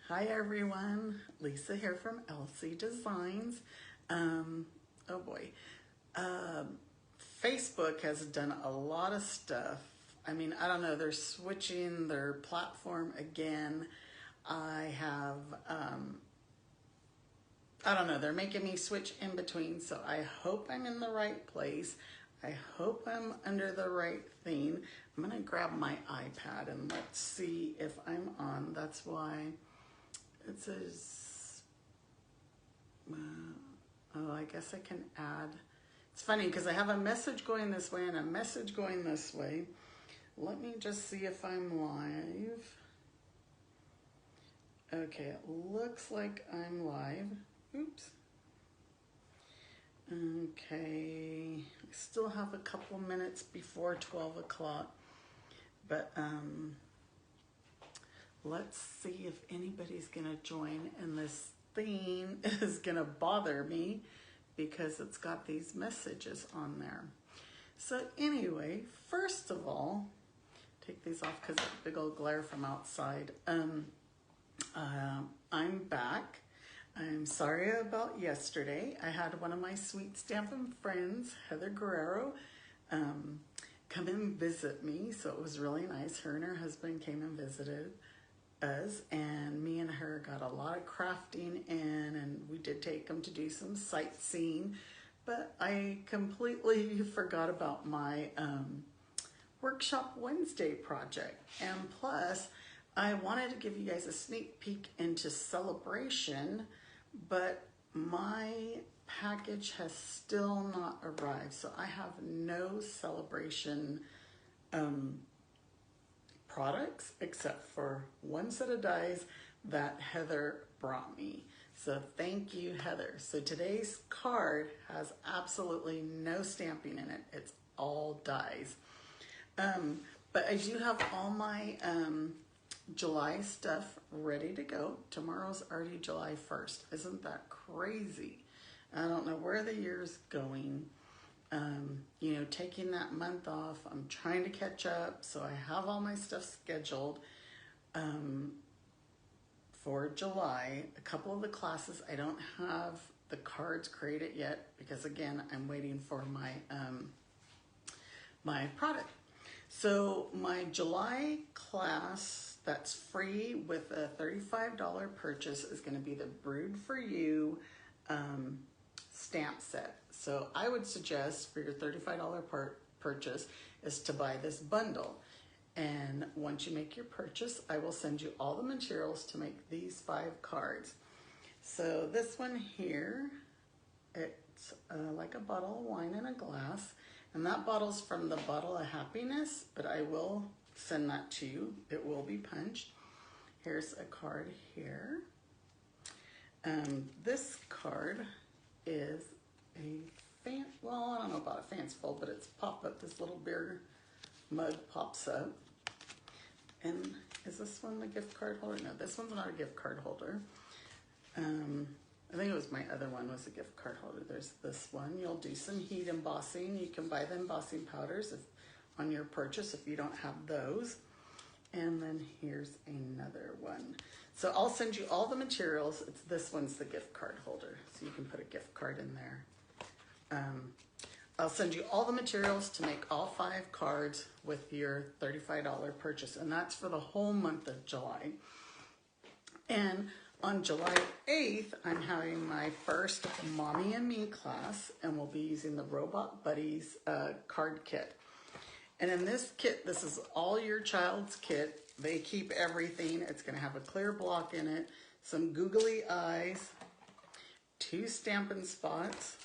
Hi everyone, Lisa here from LC Designs. Oh boy, Facebook has done a lot of stuff. I mean, I don't know, they're switching their platform again. I don't know, they're making me switch in between, so I hope I'm in the right place. I hope I'm under the right thing. I'm gonna grab my iPad and let's see if I'm on. That's why it says, oh, I guess I can add. It's funny because I have a message going this way and a message going this way. Let me just see if I'm live. Okay, it looks like I'm live. Oops. Okay, I still have a couple minutes before 12 o'clock, but let's see if anybody's gonna join, and this thing is gonna bother me because it's got these messages on there. So anyway, first of all, take these off because it's a big old glare from outside. I'm back. I'm sorry about yesterday. I had one of my sweet Stampin' friends, Heather Guerrero, come and visit me, so it was really nice. Her and her husband came and visited us, and me and her got a lot of crafting in, and we did take them to do some sightseeing, but I completely forgot about my Workshop Wednesday project, and plus I wanted to give you guys a sneak peek into Celebration, but my package has still not arrived, so I have no Celebration products except for one set of dies that Heather brought me. So thank you, Heather. So today's card has absolutely no stamping in it. It's all dies. But I do have all my July stuff ready to go. Tomorrow's already July 1st. Isn't that crazy? I don't know where the year's going. You know, taking that month off, I'm trying to catch up, so I have all my stuff scheduled for July. A couple of the classes, I don't have the cards created yet because, again, I'm waiting for my my product. So my July class that's free with a $35 purchase is going to be the Brood for You stamp set. So I would suggest for your $35 purchase is to buy this bundle. And once you make your purchase, I will send you all the materials to make these 5 cards. So this one here, it's like a bottle of wine in a glass. And that bottle's from the Bottle of Happiness, but I will send that to you. It will be punched. Here's a card here. This card is well, I don't know about a fanciful, but it's pop-up. This little beer mug pops up. And is this one the gift card holder? No, this one's not a gift card holder. I think it was my other one was a gift card holder. There's this one. You'll do some heat embossing. You can buy the embossing powders on your purchase if you don't have those. And then here's another one. So I'll send you all the materials. This one's the gift card holder, so you can put a gift card in there. I'll send you all the materials to make all 5 cards with your $35 purchase, and that's for the whole month of July. And on July 8th, I'm having my first Mommy and Me class, and we'll be using the Robot Buddies card kit. And in this kit, this is all your child's kit. They keep everything. It's going to have a clear block in it, some googly eyes, 2 Stampin' Spots,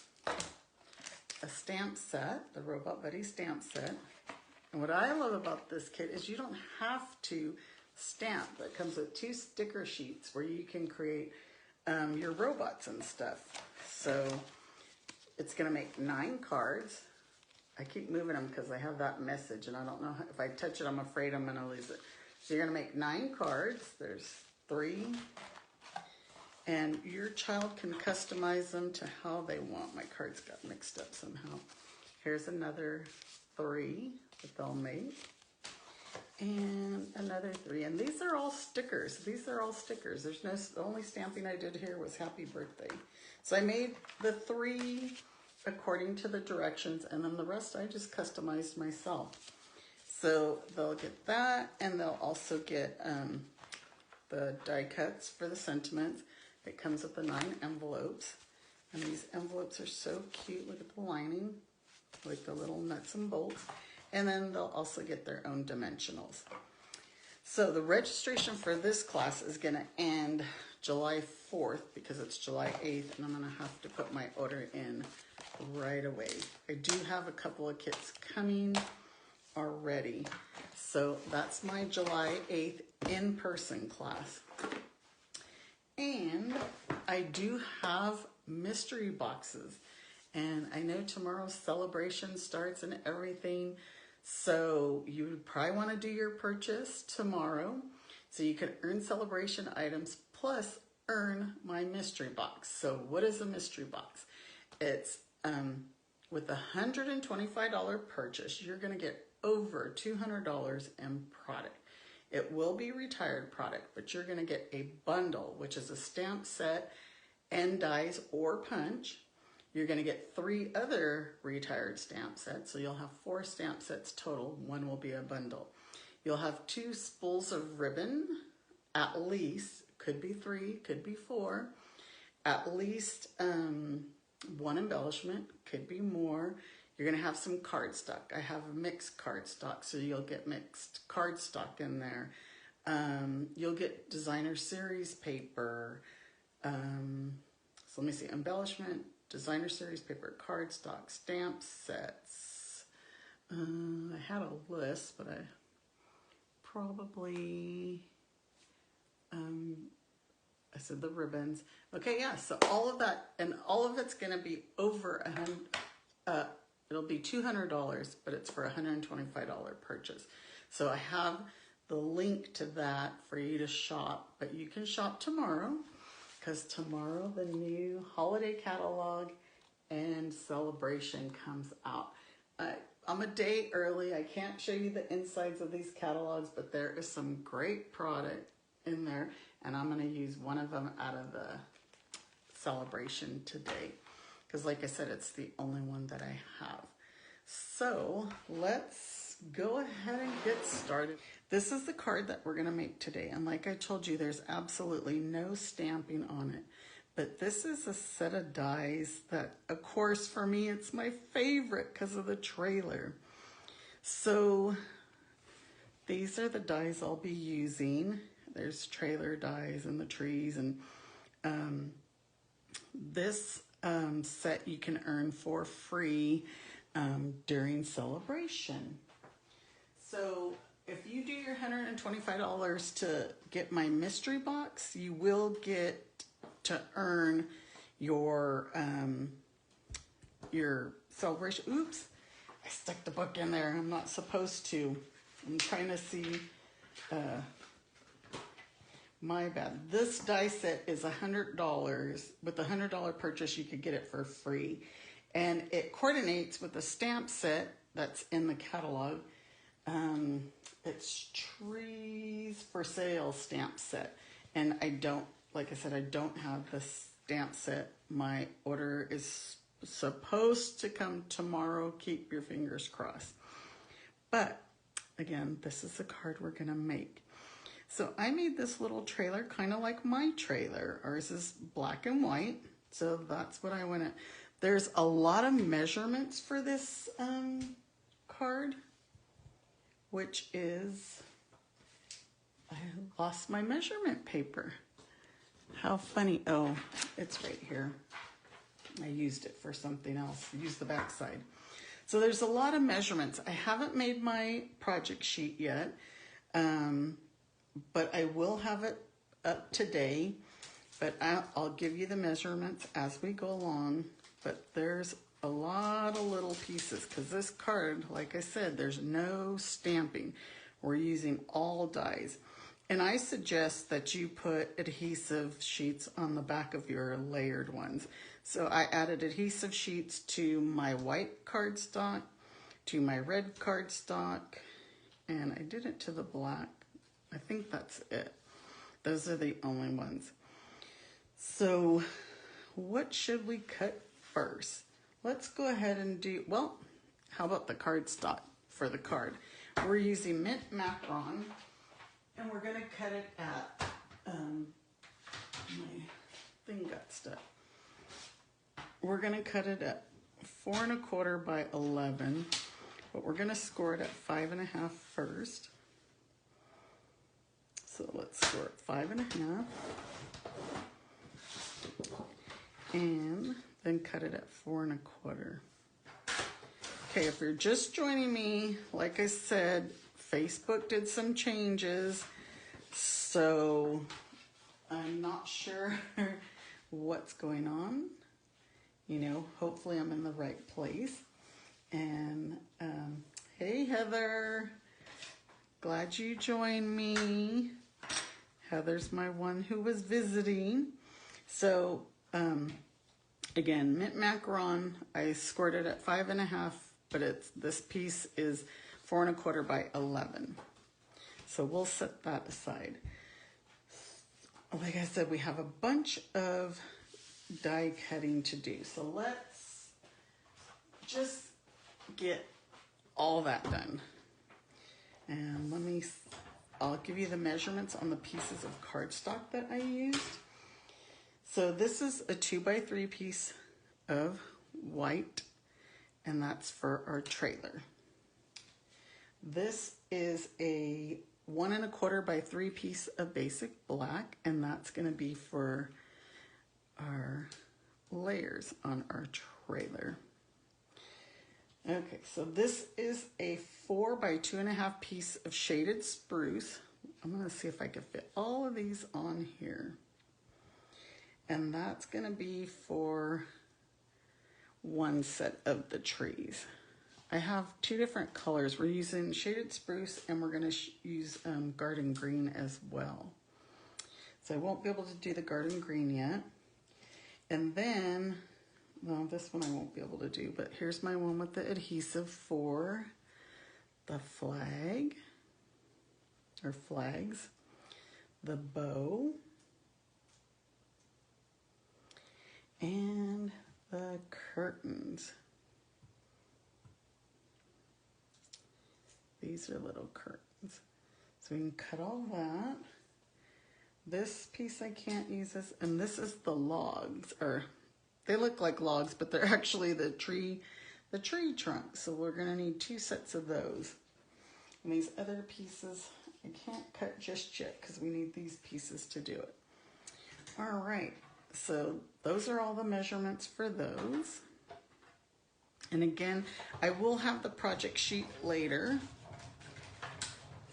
a stamp set, the Robot Buddy stamp set. And what I love about this kit is you don't have to stamp. It comes with 2 sticker sheets where you can create your robots and stuff. So it's going to make 9 cards. I keep moving them because I have that message and I don't know if I touch it, I'm afraid I'm going to lose it. So you're going to make 9 cards. There's 3. And your child can customize them to how they want. My cards got mixed up somehow. Here's another 3 that they'll make. and another 3. And these are all stickers. These are all stickers. There's no, the only stamping I did here was happy birthday. So I made the 3 according to the directions, and then the rest I just customized myself. So they'll get that, and they'll also get the die cuts for the sentiments. It comes with the 9 envelopes, and these envelopes are so cute. Look at the lining, like the little nuts and bolts. And then they'll also get their own dimensionals. So the registration for this class is going to end July 4th because it's July 8th, and I'm going to have to put my order in right away. I do have a couple of kits coming already. So that's my July 8th in-person class. And I do have mystery boxes. And I know tomorrow's celebration starts and everything. So you would probably want to do your purchase tomorrow so you can earn celebration items plus earn my mystery box. So what is a mystery box? It's with a $125 purchase, you're going to get over $200 in product. It will be retired product, but you're going to get a bundle, which is a stamp set and dies or punch. You're going to get 3 other retired stamp sets, so you'll have 4 stamp sets total. 1 will be a bundle. You'll have 2 spools of ribbon, at least. Could be 3, could be 4. At least 1 embellishment, could be more. You're going to have some cardstock. I have a mixed cardstock, so you'll get mixed cardstock in there. You'll get designer series paper. So let me see, embellishment, designer series paper, cardstock, stamp sets. I had a list, but I probably, I said the ribbons. Okay, yeah, so all of that, and all of it's going to be over it'll be $200, but it's for a $125 purchase. So I have the link to that for you to shop, but you can shop tomorrow, because tomorrow the new holiday catalog and celebration comes out. I'm a day early. I can't show you the insides of these catalogs, but there is some great product in there, and I'm going to use one of them out of the celebration today, because like I said, it's the only one that I have. So let's go ahead and get started. This is the card that we're going to make today, and like I told you, there's absolutely no stamping on it. But this is a set of dies that, of course, for me, it's my favorite because of the trailer. So these are the dies I'll be using. There's trailer dies and the trees, and this set you can earn for free during celebration. So if you do your $125 to get my mystery box, you will get to earn your celebration. Oops, I stuck the book in there. I'm not supposed to. I'm trying to see. My bad. This die set is $100. With the $100 purchase, you could get it for free. And it coordinates with the stamp set that's in the catalog. It's Trees for Sale stamp set. And I don't, like I said, I don't have the stamp set. My order is supposed to come tomorrow. Keep your fingers crossed. But again, this is the card we're going to make. So I made this little trailer kind of like my trailer. Ours is black and white. So that's what I went at. There's a lot of measurements for this card, which is, I lost my measurement paper. How funny. Oh, it's right here. I used it for something else. Use the back side. So there's a lot of measurements. I haven't made my project sheet yet, but I will have it up today. But I'll give you the measurements as we go along. But there's a lot of little pieces because this card, like I said, there's no stamping. We're using all dies. And I suggest that you put adhesive sheets on the back of your layered ones. So I added adhesive sheets to my white cardstock, to my red cardstock, and I did it to the black. I think that's it. Those are the only ones. So what should we cut first? Let's go ahead and do, well, how about the cardstock for the card? We're using mint macaron, and we're gonna cut it at, my thing got stuck. We're gonna cut it at 4 1/4 by 11, but we're gonna score it at 5 1/2 first. So let's score it 5 1/2, and then cut it at 4 1/4. Okay, if you're just joining me, like I said, Facebook did some changes, so I'm not sure what's going on. You know, hopefully I'm in the right place. And hey, Heather, glad you joined me. Heather's my one who was visiting. So again, mint macaron, I scored it at 5 1/2, but this piece is 4 1/4 by 11. So we'll set that aside. Like I said, we have a bunch of die cutting to do. So let's just get all that done. And I'll give you the measurements on the pieces of cardstock that I used. So this is a 2 by 3 piece of white, and that's for our trailer. This is a 1 1/4 by 3 piece of basic black, and that's going to be for our layers on our trailer. Okay, so this is a 4 by 2 1/2 piece of shaded spruce. I'm going to see if I can fit all of these on here. And that's going to be for one set of the trees. I have 2 different colors. We're using shaded spruce, and we're going to use garden green as well. So I won't be able to do the garden green yet. And then, well, this one I won't be able to do, but here's my one with the adhesive for the flag, or flags, the bow, and the curtains. These are little curtains. So we can cut all that. This piece I can't use this, and this is the logs, or they look like logs, but they're actually the tree trunk. So we're gonna need 2 sets of those. And these other pieces I can't cut just yet because we need these pieces to do it. All right, so those are all the measurements for those. And again, I will have the project sheet later.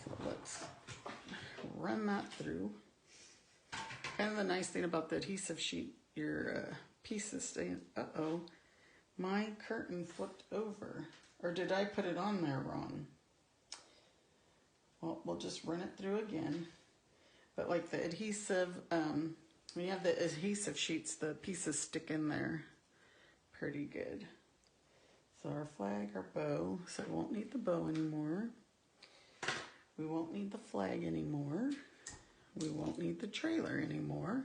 So let's run that through. Kind of the nice thing about the adhesive sheet, your pieces stay, uh-oh, my curtain flipped over. Or did I put it on there wrong? Well, we'll just run it through again. But like the adhesive, when you have the adhesive sheets, the pieces stick in there pretty good. So our flag, our bow, so we won't need the bow anymore. We won't need the flag anymore. We won't need the trailer anymore.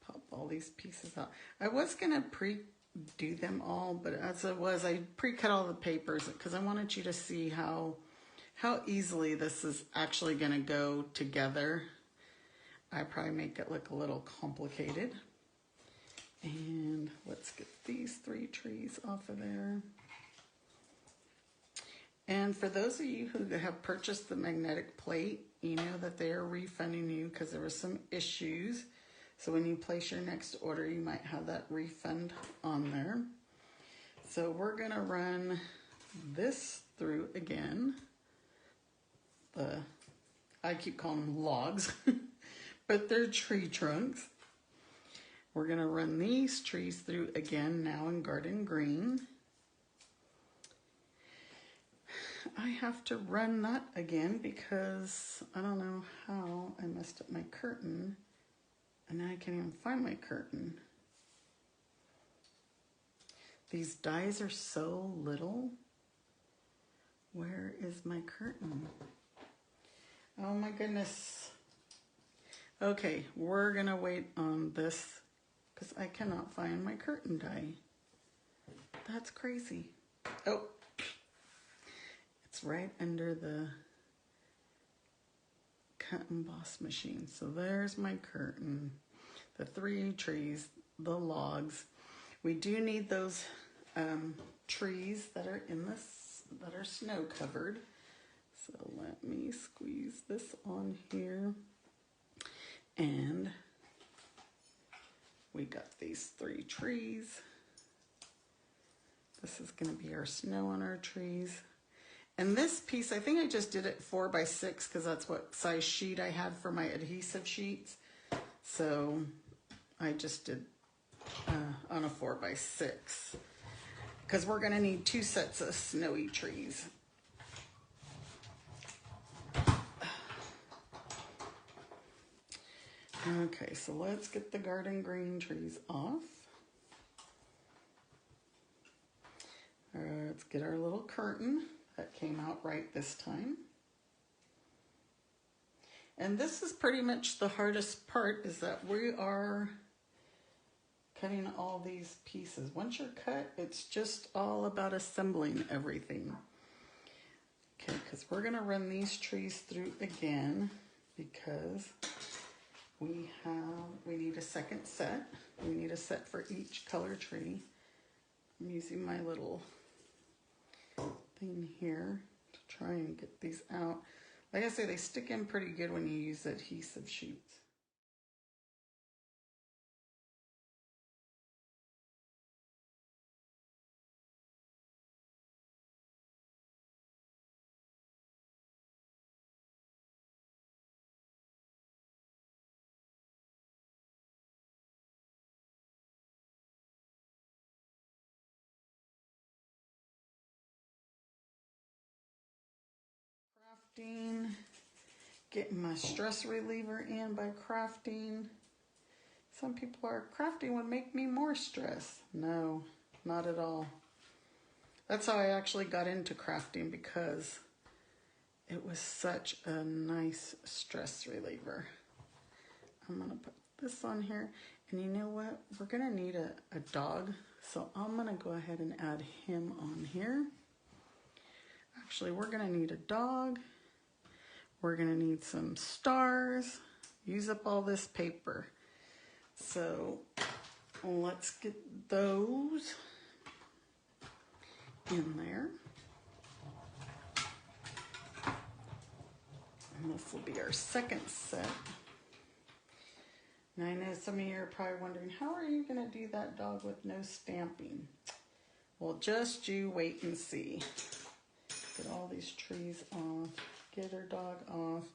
Pop all these pieces out. I was gonna pre-do them all, but as it was, I pre-cut all the papers because I wanted you to see how easily this is actually gonna go together. I probably make it look a little complicated. And let's get these 3 trees off of there. And for those of you who have purchased the magnetic plate, you know that they are refunding you because there were some issues. So when you place your next order, you might have that refund on there. So we're gonna run this through again. I keep calling them logs, but they're tree trunks. We're gonna run these trees through again, now in garden green. I have to run that again because I don't know how I messed up my curtain, and now I can't even find my curtain. These dies are so little. Where is my curtain? Oh my goodness. Okay, we're gonna wait on this because I cannot find my curtain die. That's crazy. Oh, it's right under the cut and emboss machine. So there's my curtain, the 3 trees, the logs. We do need those trees that are in this, that are snow covered. So let me squeeze this on here. And we got these 3 trees. This is going to be our snow on our trees. And this piece, I think I just did it 4 by 6 because that's what size sheet I had for my adhesive sheets. So I just did on a 4 by 6 because we're going to need 2 sets of snowy trees. Okay, so let's get the garden green trees off. Let's get our little curtain that came out right this time. And this is pretty much the hardest part, is that we are cutting all these pieces. Once you're cut, it's just all about assembling everything. Okay, because we're going to run these trees through again because we need a second set. We need a set for each color tree. I'm using my little thing here to try and get these out. Like I say, they stick in pretty good when you use adhesive sheets. Crafting, getting my stress reliever in by crafting. Some people are crafting would make me more stressed. No, not at all. That's how I actually got into crafting, because it was such a nice stress reliever. I'm gonna put this on here, and you know what? We're gonna need a dog, so I'm gonna go ahead and add him on here. Actually, we're gonna need a dog. We're gonna need some stars. Use up all this paper. So let's get those in there. And this will be our second set. Now I know some of you are probably wondering, how are you gonna do that dog with no stamping? Well, just you wait and see. Get all these trees off, get our dog off.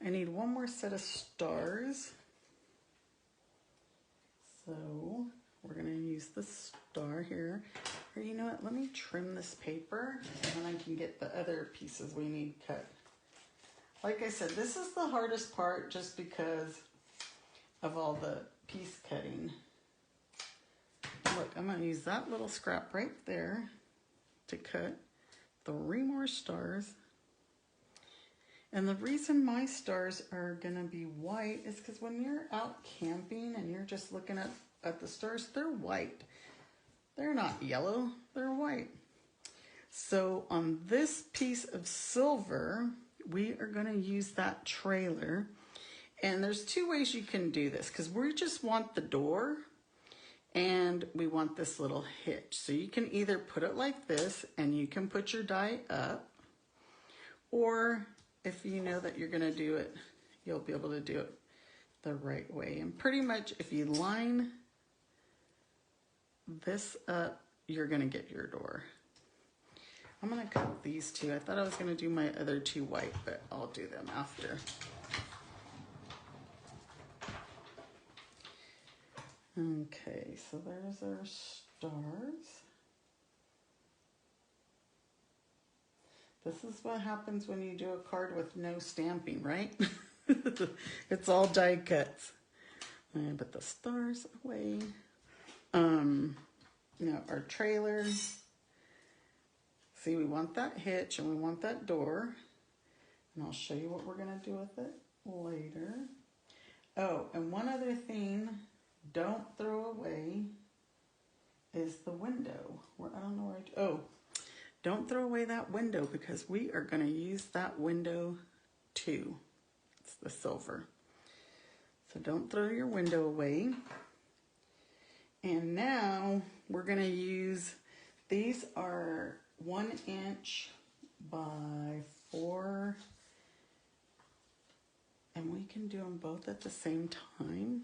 I need one more set of stars. So we're gonna use the star here. Or you know what, let me trim this paper and then I can get the other pieces we need cut. Like I said, this is the hardest part just because of all the piece cutting. Look, I'm gonna use that little scrap right there to cut 3 more stars. And the reason my stars are gonna be white is because when you're out camping and you're just looking at the stars, they're white. They're not yellow, they're white. So on this piece of silver, we are gonna use that trailer. And there's 2 ways you can do this, because we just want the door and we want this little hitch. So you can either put it like this and you can put your die up, or if you know that you're gonna do it, you'll be able to do it the right way. And pretty much if you line this up, you're gonna get your door. I'm gonna cut these 2. I thought I was gonna do my other 2 white, but I'll do them after. Okay, so there's our stars. This is what happens when you do a card with no stamping, right? It's all die cuts. And put the stars away. our trailer. See, we want that hitch and we want that door. And I'll show you what we're going to do with it later. Oh, and one other thing, don't throw away is the window. I don't know where don't throw away that window because we are going to use that window too. It's the silver. So don't throw your window away. And now we're going to use, these are 1 inch by 4, and we can do them both at the same time.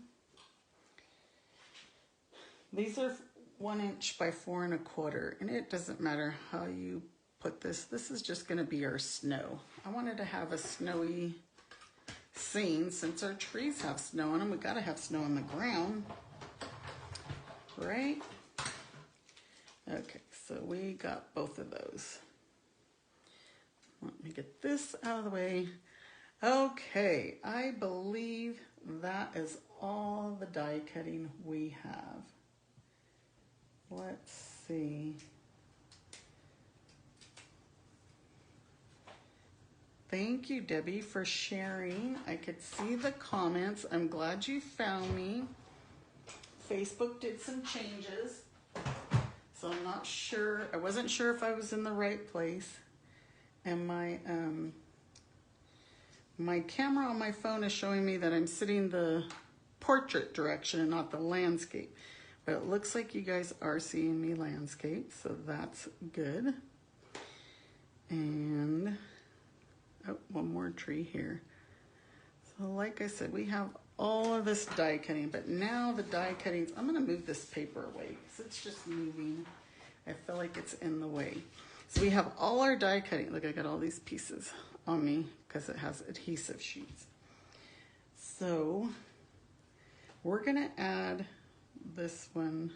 These are 1 inch by 4 1/4, and it doesn't matter how you put this. This is just going to be our snow. I wanted to have a snowy scene since our trees have snow on them. We got to have snow on the ground, right? Okay, so we got both of those. Let me get this out of the way. Okay, I believe that is all the die cutting we have. Let's see. Thank you, Debbie, for sharing. I could see the comments. I'm glad you found me. Facebook did some changes, so I'm not sure. I wasn't sure if I was in the right place. And my camera on my phone is showing me that I'm sitting the portrait direction and not the landscape. But it looks like you guys are seeing me landscape, so that's good. And, oh, one more tree here. So like I said, we have all of this die cutting, but now the die cuttings, I'm gonna move this paper away because it's just moving. I feel like it's in the way. So we have all our die cutting. Look, I got all these pieces on me because it has adhesive sheets. So we're gonna add this one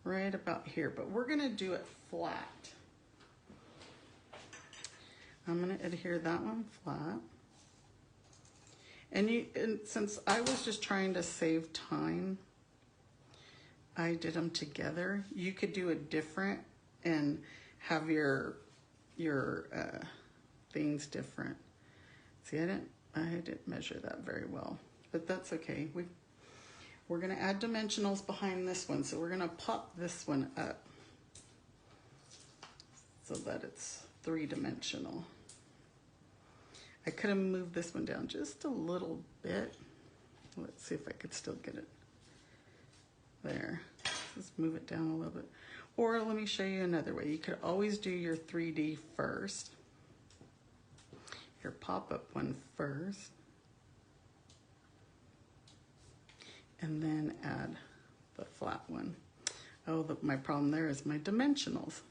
right about here, but we're gonna do it flat. I'm gonna adhere that one flat. And since I was just trying to save time, I did them together. You could do it different and have your things different. See, I didn't measure that very well, but that's okay. We're gonna add dimensionals behind this one, so we're gonna pop this one up so that it's 3-dimensional. I could have moved this one down just a little bit. Let's see if I could still get it there. Let's move it down a little bit. Or let me show you another way. You could always do your 3D first. Your pop-up one first. And then add the flat one. Oh, my problem there is my dimensionals.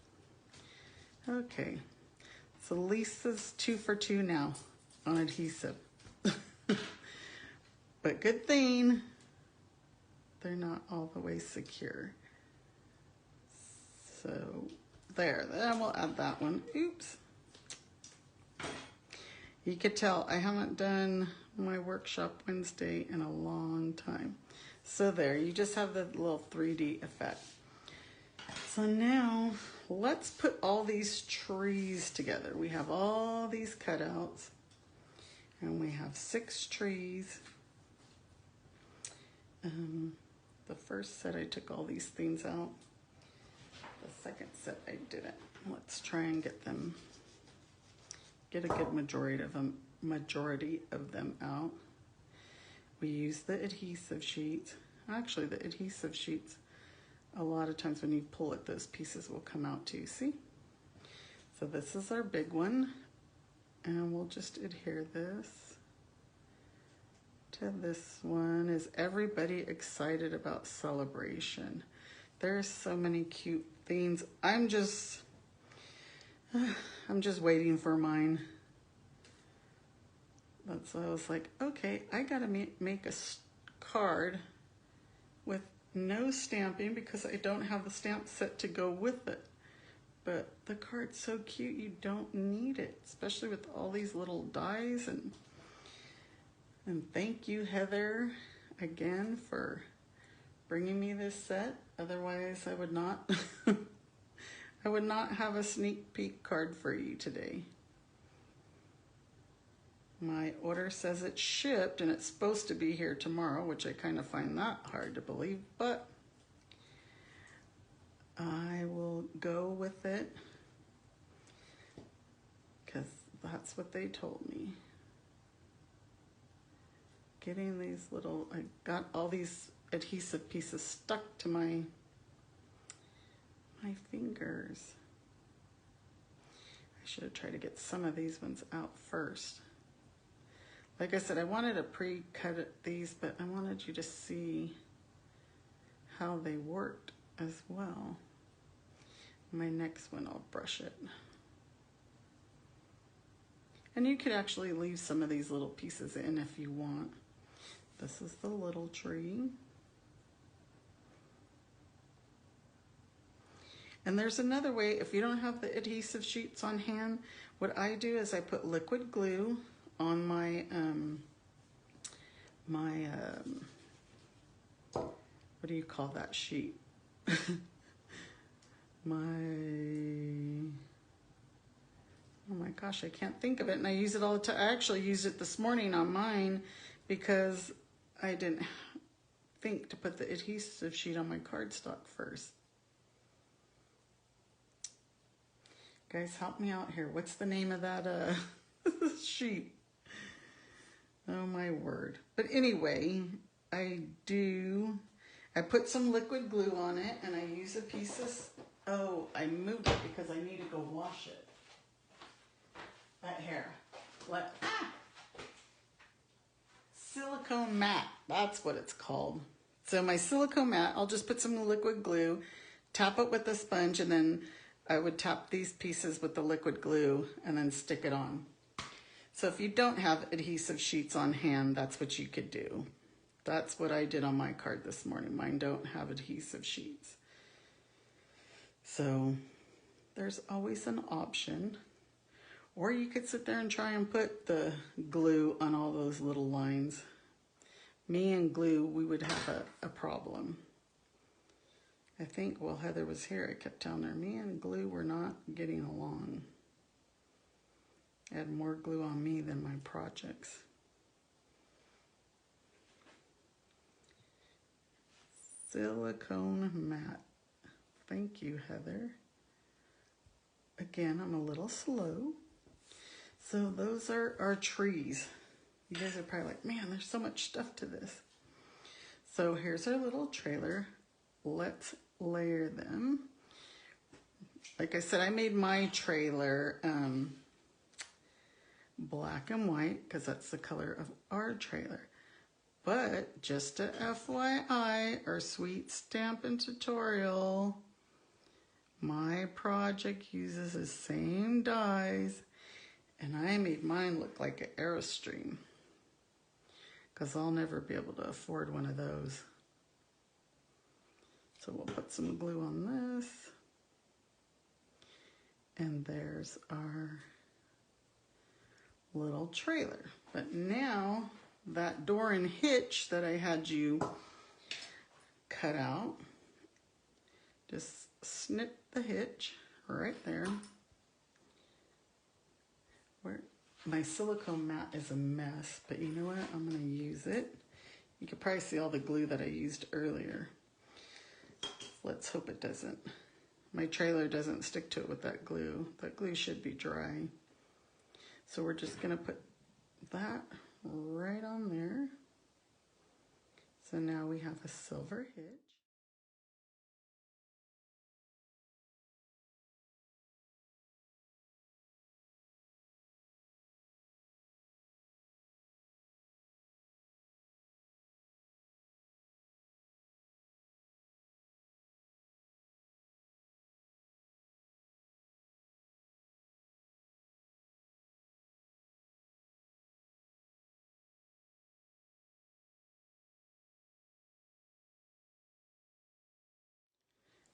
Okay, so Lisa's 2 for 2 now on adhesive. But good thing they're not all the way secure. So there, then we'll add that one. Oops. You could tell I haven't done my workshop Wednesday in a long time. So there, you just have the little 3D effect. So now let's put all these trees together. We have all these cutouts and we have 6 trees. The first set I took all these things out. The second set I didn't. Let's try and get a good majority of them out. We use the adhesive sheets. Actually, the adhesive sheets, a lot of times when you pull it, those pieces will come out too, see? So this is our big one, and we'll just adhere this to this one. Is everybody excited about celebration? There's so many cute things. I'm just waiting for mine. That's why I was like, okay, I gotta make a card with no stamping because I don't have the stamp set to go with it. But the card's so cute, you don't need it, especially with all these little dies. And thank you, Heather, again for bringing me this set. Otherwise, I would not I would not have a sneak peek card for you today. My order says it's shipped and it's supposed to be here tomorrow, which I kind of find that hard to believe, but I will go with it because that's what they told me. Getting these little, I got all these adhesive pieces stuck to my fingers. I should have tried to get some of these ones out first. Like I said, I wanted to pre-cut these, but I wanted you to see how they worked as well. My next one, I'll brush it. And you could actually leave some of these little pieces in if you want. This is the little tree. And there's another way, if you don't have the adhesive sheets on hand, what I do is I put liquid glue on my, what do you call that sheet? Oh my gosh, I can't think of it, and I use it all the time. I actually used it this morning on mine because I didn't think to put the adhesive sheet on my cardstock first. Guys, help me out here. What's the name of that sheet? Oh my word. But anyway, I put some liquid glue on it and I use a piece of, oh, I moved it because I need to go wash it. Right here. Silicone mat, that's what it's called. So my silicone mat, I'll just put some liquid glue, tap it with a sponge, and then I would tap these pieces with the liquid glue and then stick it on. So if you don't have adhesive sheets on hand, that's what you could do. That's what I did on my card this morning. Mine don't have adhesive sheets. So there's always an option. Or you could sit there and try and put the glue on all those little lines. Me and glue, we would have a problem. I think while Heather was here, I kept telling her, me and glue were not getting along. I had more glue on me than my projects. Silicone mat. Thank you, Heather. Again, I'm a little slow. So those are our trees. You guys are probably like, man, there's so much stuff to this. So here's our little trailer. Let's layer them. Like I said, I made my trailer black and white because that's the color of our trailer. But just a FYI, our sweet Stampin' tutorial, my project uses the same dies, and I made mine look like an Airstream because I'll never be able to afford one of those. So we'll put some glue on this. And there's our little trailer. But now that door and hitch that I had you cut out, just snip the hitch right there. Where my silicone mat is a mess, but you know what? I'm going to use it. You can probably see all the glue that I used earlier. Let's hope it doesn't. My trailer doesn't stick to it with that glue. That glue should be dry. So we're just going to put that right on there. So now we have a silver hitch.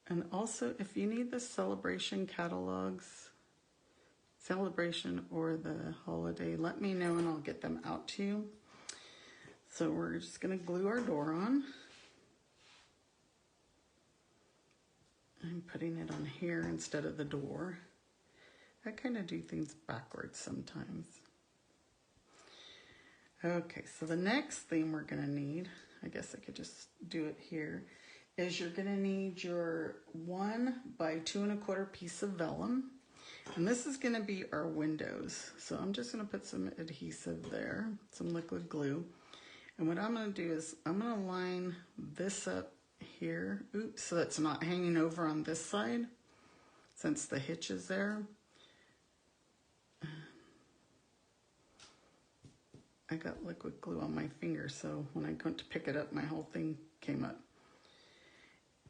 And also, if you need the celebration catalogs, celebration or the holiday, let me know and I'll get them out to you. So we're just going to glue our door on. I'm putting it on here instead of the door. I kind of do things backwards sometimes. Okay, so the next thing we're gonna need, I guess I could just do it here, is you're gonna need your 1 by 2 1/4 piece of vellum. And this is gonna be our windows. So I'm just gonna put some adhesive there, some liquid glue. And what I'm gonna do is I'm gonna line this up here, oops, so it's not hanging over on this side, since the hitch is there. I got liquid glue on my finger, so when I went to pick it up, my whole thing came up.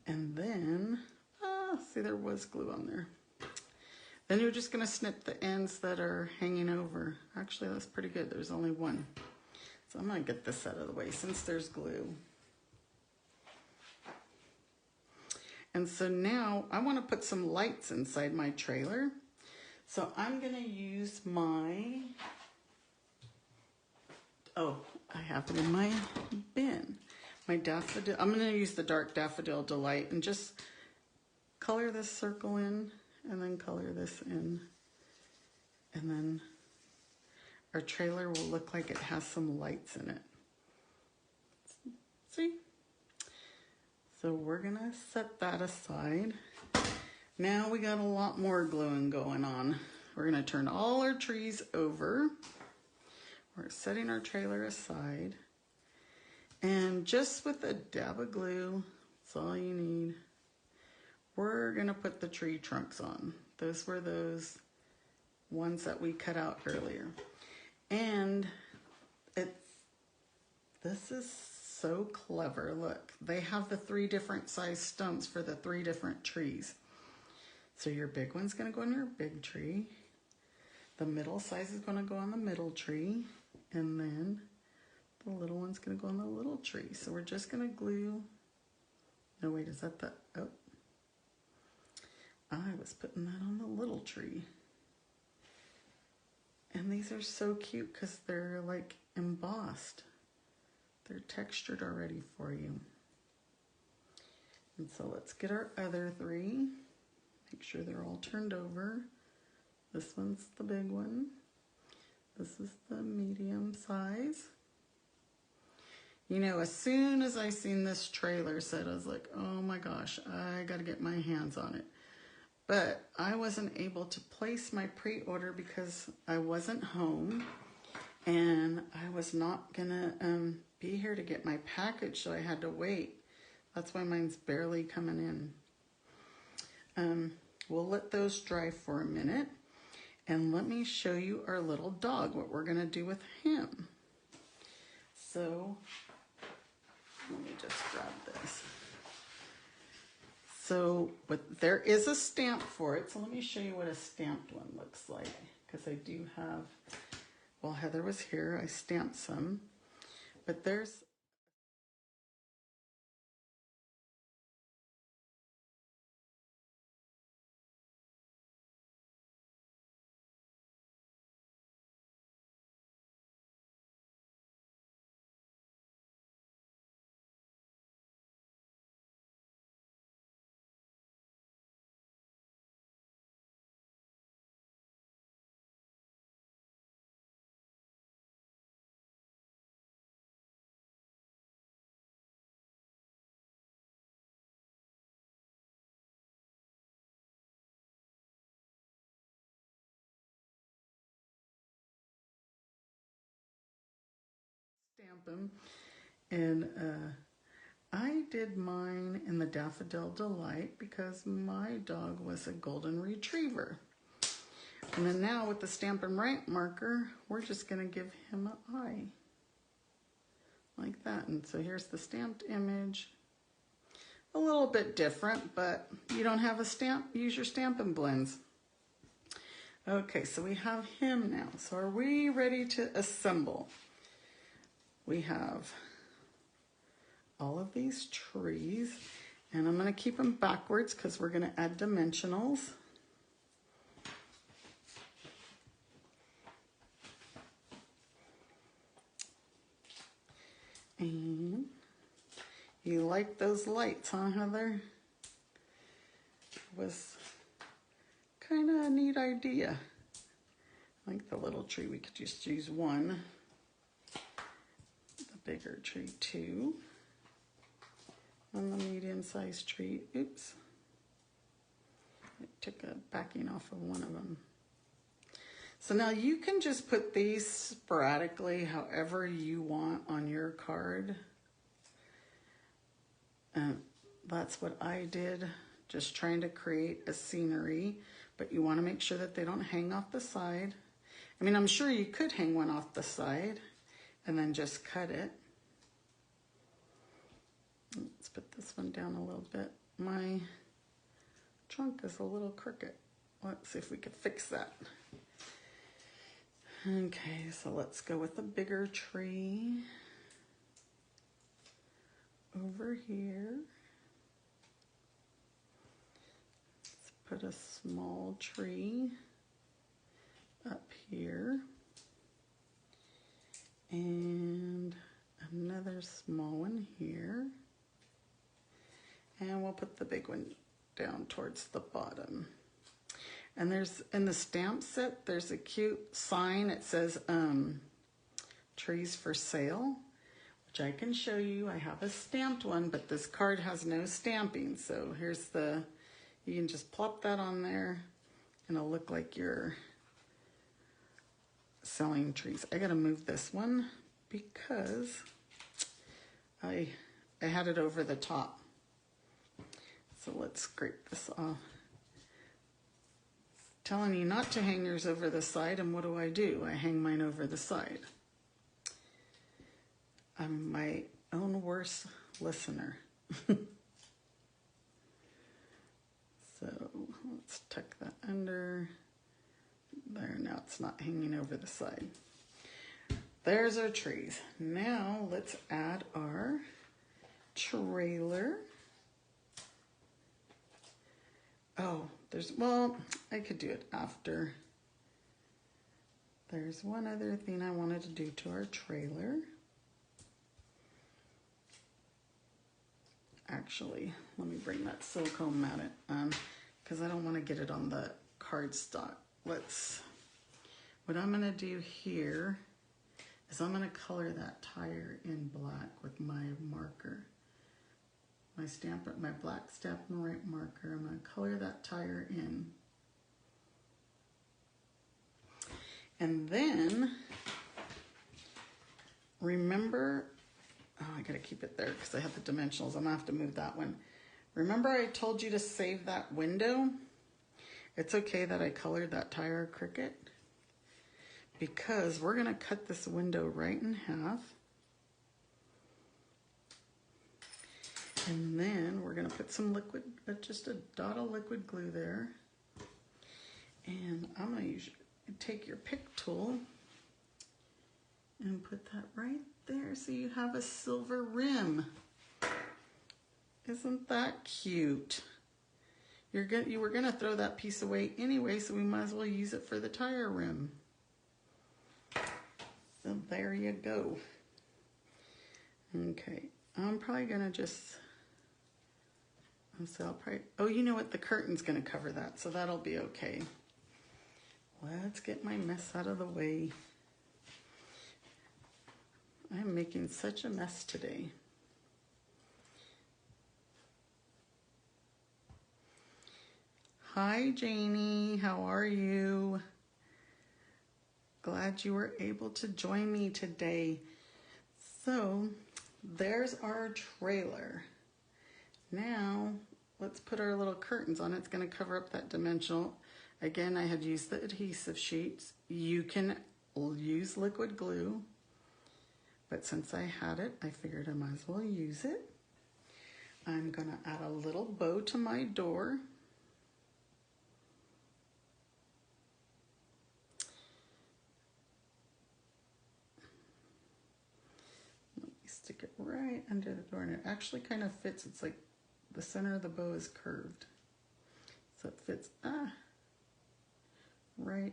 And then, see, there was glue on there. Then you're just gonna snip the ends that are hanging over. Actually, that's pretty good. There's only one. So I'm gonna get this out of the way since there's glue. And so now I wanna put some lights inside my trailer. So I'm gonna use my, I have it in my bin. My daffodil, I'm gonna use the dark daffodil delight and just color this circle in and then color this in. And then our trailer will look like it has some lights in it. See? So we're gonna set that aside. Now we got a lot more gluing going on. We're gonna turn all our trees over. We're setting our trailer aside. And just with a dab of glue, that's all you need. We're gonna put the tree trunks on. Those were those ones that we cut out earlier. And this is so clever. Look, they have the 3 different size stumps for the 3 different trees. So your big one's gonna go on your big tree. The middle size is gonna go on the middle tree. And then the little one's gonna go on the little tree. So we're just gonna glue, no wait, is that the, oh. I was putting that on the little tree. And these are so cute because they're like embossed. They're textured already for you. And so let's get our other 3. Make sure they're all turned over. This one's the big one. This is the medium size. You know, as soon as I seen this trailer set, I was like, oh my gosh, I gotta get my hands on it. But I wasn't able to place my pre-order because I wasn't home and I was not gonna be here to get my package, so I had to wait. That's why mine's barely coming in. We'll let those dry for a minute and let me show you our little dog, what we're gonna do with him. So, let me just grab this. So, but there is a stamp for it. So let me show you what a stamped one looks like. Because I do have, while Heather was here, I stamped some. But there's stamp them. And I did mine in the Daffodil Delight because my dog was a golden retriever. And then now with the Stampin' Right marker, we're just gonna give him an eye. Like that. And so here's the stamped image. A little bit different, but you don't have a stamp, use your Stampin' Blends. Okay, so we have him now. So are we ready to assemble? We have all of these trees, and I'm gonna keep them backwards because we're gonna add dimensionals. And you like those lights, huh, Heather? was kind of a neat idea. I think the little tree, we could just use one. The bigger tree, two. And the medium-sized tree, oops. I took a backing off of one of them. So now you can just put these sporadically however you want on your card. And that's what I did, just trying to create a scenery, but you want to make sure that they don't hang off the side. I mean, I'm sure you could hang one off the side and then just cut it. Let's put this one down a little bit. My trunk is a little crooked. Let's see if we can fix that. Okay, so let's go with a bigger tree over here. Let's put a small tree up here and another small one here, and we'll put the big one down towards the bottom. And there's, in the stamp set, there's a cute sign. It says trees for sale, which I can show you. I have a stamped one, but this card has no stamping. So here's the, you can just plop that on there and it'll look like you're selling trees. I gotta move this one because I had it over the top. So let's scrape this off. Telling you not to hang yours over the side, and what do? I hang mine over the side. I'm my own worst listener. So let's tuck that under. There, now it's not hanging over the side. There's our trees. Now let's add our trailer. Oh, well, I could do it after. There's one other thing I wanted to do to our trailer. Actually, let me bring that silicone mat in, because I don't want to get it on the cardstock. What I'm going to do here is I'm going to color that tire in black with my marker. My black Stampin' Up marker. I'm going to color that tire in. And then, remember, oh, I got to keep it there because I have the dimensionals. I'm going to have to move that one. Remember I told you to save that window? It's okay that I colored that tire cricket because we're going to cut this window right in half. And then we're going to put some liquid, just a dot of liquid glue there. And I'm going to take your pick tool and put that right there so you have a silver rim. Isn't that cute? You were going to throw that piece away anyway, so we might as well use it for the tire rim. So there you go. Okay, I'm probably going to just... So I'll probably, oh, you know what? The curtain's going to cover that, so that'll be okay. Let's get my mess out of the way. I'm making such a mess today. Hi, Janie. How are you? Glad you were able to join me today. So, there's our trailer. Now, let's put our little curtains on. It's going to cover up that dimensional. Again, I had used the adhesive sheets. You can use liquid glue, but since I had it, I figured I might as well use it. I'm going to add a little bow to my door. Let me stick it right under the door, and it actually kind of fits. It's like the center of the bow is curved, so it fits right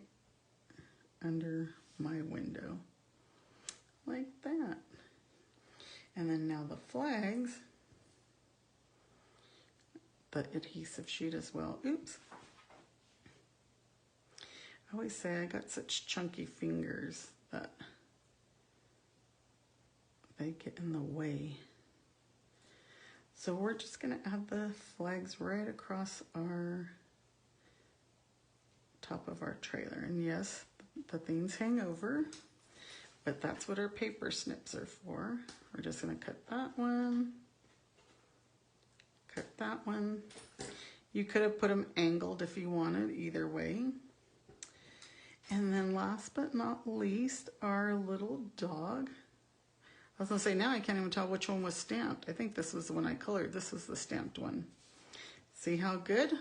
under my window, like that. And then now the flags, the adhesive sheet as well. Oops. I always say I got such chunky fingers that they get in the way. So we're just going to add the flags right across our top of our trailer. And yes, the things hang over, but that's what our paper snips are for. We're just going to cut that one, cut that one. You could have put them angled if you wanted, either way. And then last but not least, our little dog. I was gonna say, now I can't even tell which one was stamped. I think this was the one I colored. This was the stamped one. See how good?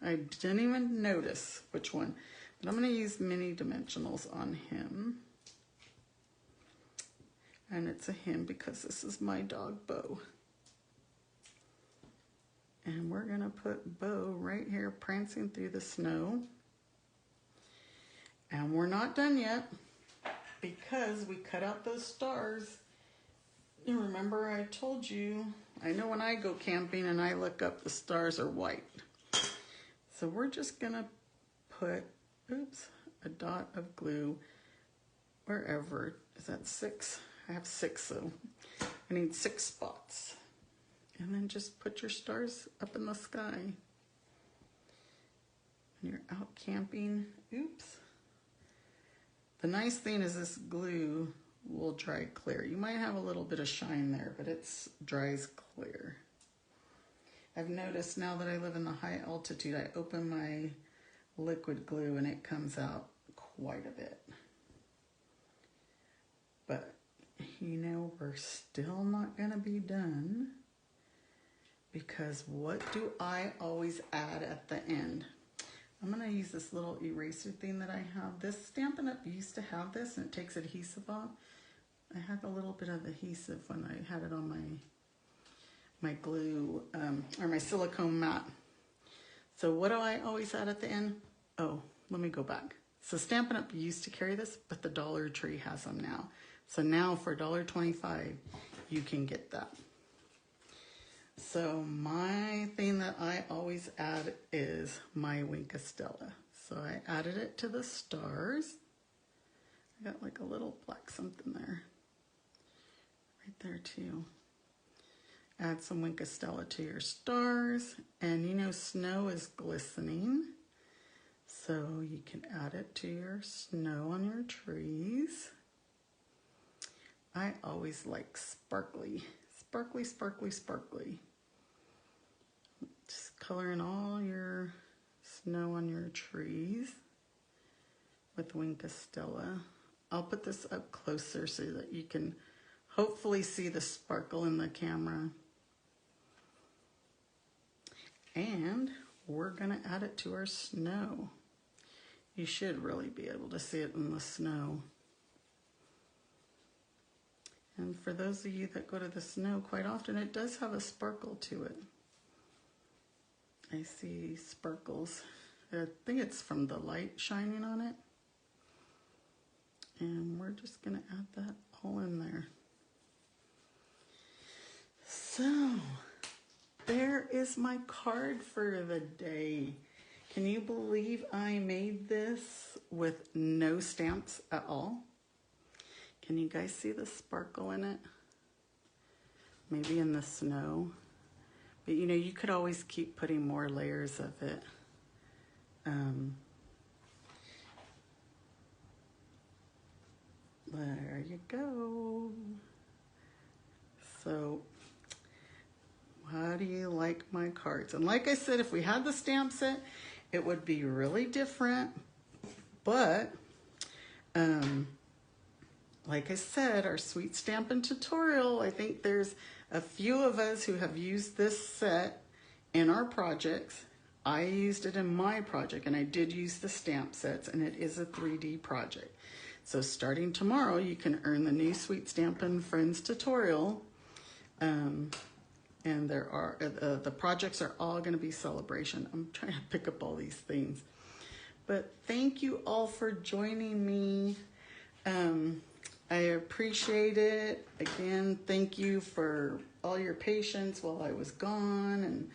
I didn't even notice which one. But I'm gonna use mini dimensionals on him. And it's a him because this is my dog, Bo. And we're gonna put Bo right here prancing through the snow. And we're not done yet because we cut out those stars. You remember I told you, I know when I go camping and I look up, the stars are white. So we're just gonna put, oops, a dot of glue wherever. Is that 6? I have 6, so I need 6 spots. And then just put your stars up in the sky. When you're out camping, oops. The nice thing is this glue will dry clear. You might have a little bit of shine there, but it dries clear. I've noticed now that I live in the high altitude, I open my liquid glue and it comes out quite a bit. But, you know, we're still not going to be done because what do I always add at the end? I'm going to use this little eraser thing that I have. This Stampin' Up used to have this, and it takes adhesive off. I had a little bit of adhesive when I had it on my glue, or my silicone mat. So what do I always add at the end? Oh, let me go back. So Stampin' Up used to carry this, but the Dollar Tree has them now. So now for $1.25, you can get that. So my thing that I always add is my Wink of Stella. So I added it to the stars. I got like a little black something there. Right there too. Add some Wink of Stella to your stars. And you know snow is glistening. So you can add it to your snow on your trees. I always like sparkly. Sparkly, sparkly, sparkly. Just coloring all your snow on your trees with Wink of Stella. I'll put this up closer so that you can hopefully see the sparkle in the camera. And we're gonna add it to our snow. You should really be able to see it in the snow. And for those of you that go to the snow, quite often it does have a sparkle to it. I see sparkles. I think it's from the light shining on it. And we're just gonna add that all in there. So, there is my card for the day. Can you believe I made this with no stamps at all? Can you guys see the sparkle in it? Maybe in the snow. But you know, you could always keep putting more layers of it. There you go. So, how do you like my cards? And like I said, if we had the stamp set, it would be really different. But, like I said, our sweet stamping tutorial, I think there's a few of us who have used this set in our projects. I used it in my project, and I did use the stamp sets, and it is a 3D project. So starting tomorrow, you can earn the new Sweet Stampin' Friends tutorial. And there are, the projects are all gonna be celebration. I'm trying to pick up all these things. But thank you all for joining me. I appreciate it. Again, thank you for all your patience while I was gone, and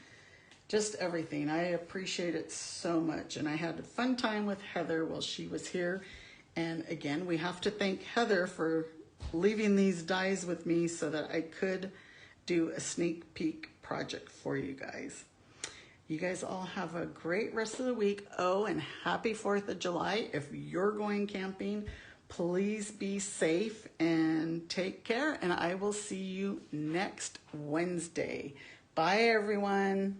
just everything. I appreciate it so much. And I had a fun time with Heather while she was here. And again, we have to thank Heather for leaving these dies with me so that I could do a sneak peek project for you guys. You guys all have a great rest of the week. Oh, and happy 4th of July. If you're going camping, please be safe and take care. And I will see you next Wednesday. Bye, everyone.